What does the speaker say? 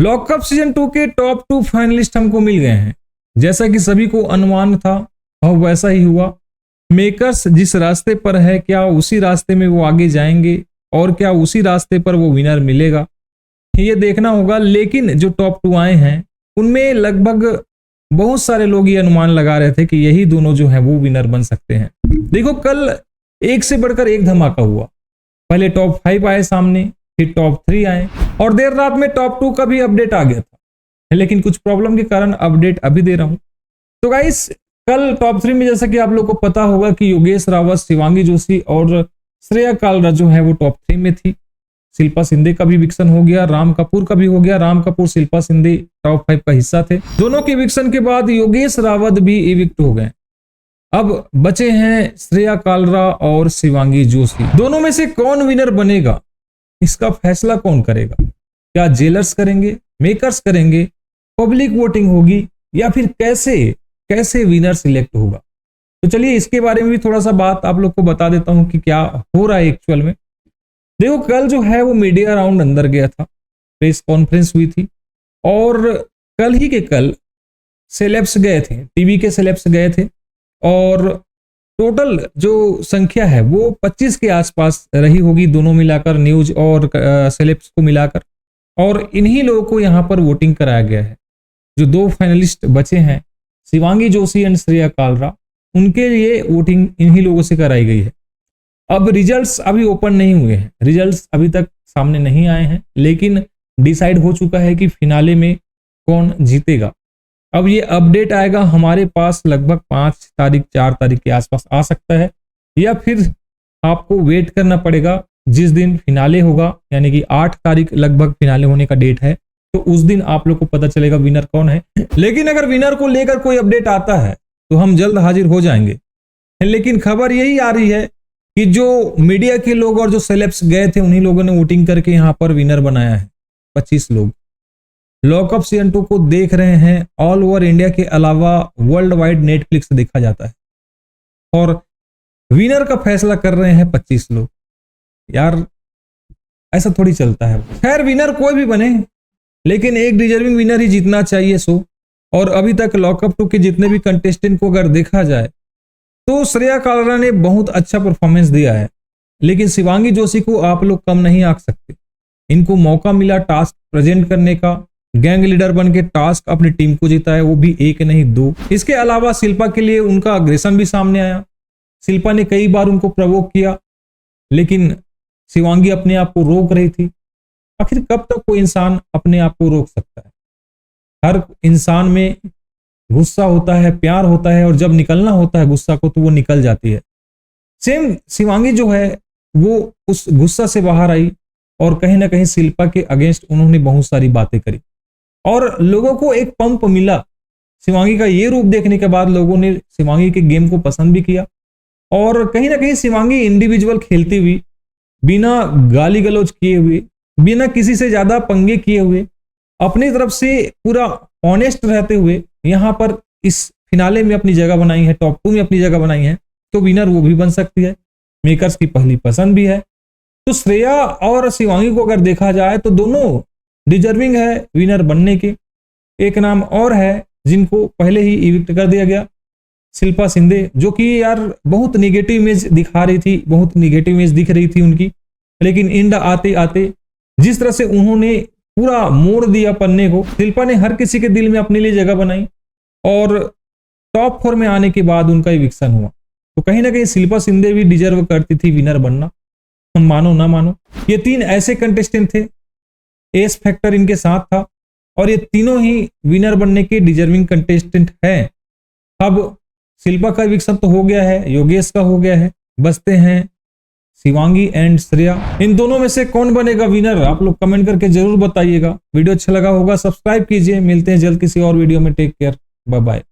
Lockup season 2 के top 2 finalist हमको मिल गए हैं। जैसा कि सभी को अनुमान था और वैसा ही हुआ। मेकर्स जिस रास्ते पर है, क्या उसी रास्ते में वो आगे जाएंगे और क्या उसी रास्ते पर वो विनर मिलेगा, ये देखना होगा। लेकिन जो टॉप 2 आए हैं उनमें लगभग बहुत सारे लोग ये अनुमान लगा रहे थे कि यही दोनों जो है वो विनर बन सकते हैं। देखो कल एक से बढ़कर एक धमाका हुआ। पहले टॉप 5 आए सामने, फिर टॉप 3 आए और देर रात में टॉप 2 का भी अपडेट आ गया था, लेकिन कुछ प्रॉब्लम के कारण अपडेट अभी दे रहा हूं। तो गाइस कल टॉप 3 में जैसा कि आप लोग को पता होगा कि योगेश रावत, शिवांगी जोशी और श्रेया कालरा जो है वो टॉप 3 में थी। शिल्पा शिंदे का भी विक्सन हो गया, राम कपूर का भी हो गया। राम कपूर, शिल्पा शिंदे टॉप 5 का हिस्सा थे। दोनों के विक्सन के बाद योगेश रावत भी इविक्ट हो गए। अब बचे हैं श्रेया कालरा और शिवांगी जोशी। दोनों में से कौन विनर बनेगा, इसका फैसला कौन करेगा? क्या जेलर्स करेंगे, मेकर्स करेंगे, पब्लिक वोटिंग होगी, या फिर कैसे विनर सिलेक्ट होगा? तो चलिए इसके बारे में भी थोड़ा सा बात आप लोग को बता देता हूं कि क्या हो रहा है एक्चुअल में। देखो कल जो है वो मीडिया राउंड अंदर गया था, प्रेस कॉन्फ्रेंस हुई थी और कल ही के कल सेलेब्स गए थे, टीवी के सेलेब्स गए थे और टोटल जो संख्या है वो 25 के आसपास रही होगी, दोनों मिलाकर, न्यूज और सेलेब्स को मिलाकर। और इन्हीं लोगों को यहाँ पर वोटिंग कराया गया है। जो 2 फाइनलिस्ट बचे हैं, शिवांगी जोशी एंड श्रेया कालरा, उनके लिए वोटिंग इन्हीं लोगों से कराई गई है। अब रिजल्ट्स अभी ओपन नहीं हुए हैं, रिजल्ट्स अभी तक सामने नहीं आए हैं, लेकिन डिसाइड हो चुका है कि फिनाले में कौन जीतेगा। अब ये अपडेट आएगा हमारे पास लगभग 5 तारीख 4 तारीख के आसपास आ सकता है, या फिर आपको वेट करना पड़ेगा जिस दिन फिनाले होगा, यानी कि 8 तारीख लगभग फिनाले होने का डेट है, तो उस दिन आप लोग को पता चलेगा विनर कौन है। लेकिन अगर विनर को लेकर कोई अपडेट आता है तो हम जल्द हाजिर हो जाएंगे। लेकिन खबर यही आ रही है कि जो मीडिया के लोग और जो सेलेब्स गए थे उन्हीं लोगों ने वोटिंग करके यहाँ पर विनर बनाया है। 25 लोग लॉकअप सीजन 2 को देख रहे हैं। ऑल ओवर इंडिया के अलावा वर्ल्ड वाइड नेटफ्लिक्स से देखा जाता है और विनर का फैसला कर रहे हैं 25 लोग। यार ऐसा थोड़ी चलता है। खैर विनर कोई भी बने, लेकिन एक डिजर्विंग विनर ही जीतना चाहिए सो। और अभी तक लॉकअप 2 के जितने भी कंटेस्टेंट को अगर देखा जाए तो श्रेया कालरा ने बहुत अच्छा परफॉर्मेंस दिया है, लेकिन शिवांगी जोशी को आप लोग कम नहीं आंक सकते। इनको मौका मिला टास्क प्रेजेंट करने का, गैंग लीडर बन के टास्क अपनी टीम को जीता है, वो भी 1 नहीं 2। इसके अलावा शिल्पा के लिए उनका अग्रेशन भी सामने आया। शिल्पा ने कई बार उनको प्रवोक किया, लेकिन शिवांगी अपने आप को रोक रही थी। आखिर कब तक कोई इंसान अपने आप को रोक सकता है? हर इंसान में गुस्सा होता है, प्यार होता है, और जब निकलना होता है गुस्सा को तो वो निकल जाती है। सेम शिवांगी जो है वो उस गुस्सा से बाहर आई और कहीं ना कहीं शिल्पा के अगेंस्ट उन्होंने बहुत सारी बातें करी और लोगों को एक पंप मिला। शिवांगी का ये रूप देखने के बाद लोगों ने शिवांगी के गेम को पसंद भी किया और कहीं ना कहीं शिवांगी इंडिविजुअल खेलती हुई, बिना गाली गलौज किए हुए, बिना किसी से ज्यादा पंगे किए हुए, अपनी तरफ से पूरा ऑनेस्ट रहते हुए यहाँ पर इस फिनाले में अपनी जगह बनाई है, टॉप 2 में अपनी जगह बनाई है। तो विनर वो भी बन सकती है, मेकर्स की पहली पसंद भी है। तो श्रेया और शिवांगी को अगर देखा जाए तो दोनों डिजर्विंग है विनर बनने के। एक नाम और है जिनको पहले ही इविक्ट कर दिया गया, शिल्पा शिंदे, जो कि यार बहुत निगेटिव इमेज दिखा रही थी, बहुत निगेटिव इमेज दिख रही थी उनकी, लेकिन इंड आते आते जिस तरह से उन्होंने पूरा मोड़ दिया पन्ने को, शिल्पा ने हर किसी के दिल में अपने लिए जगह बनाई और टॉप 4 में आने के बाद उनका इविक्शन हुआ। तो कहीं ना कहीं शिल्पा शिंदे भी डिजर्व करती थी विनर बनना, हम मानो ना मानो। ये 3 ऐसे कंटेस्टेंट थे, एस फैक्टर इनके साथ था और ये तीनों ही विनर बनने के डिजर्विंग कंटेस्टेंट हैं। अब शिल्पा का इविक्शन तो हो गया है, योगेश का हो गया है, बचते हैं शिवांगी एंड श्रेया। इन दोनों में से कौन बनेगा विनर, आप लोग कमेंट करके जरूर बताइएगा। वीडियो अच्छा लगा होगा सब्सक्राइब कीजिए। मिलते हैं जल्द किसी और वीडियो में। Take care, bye bye.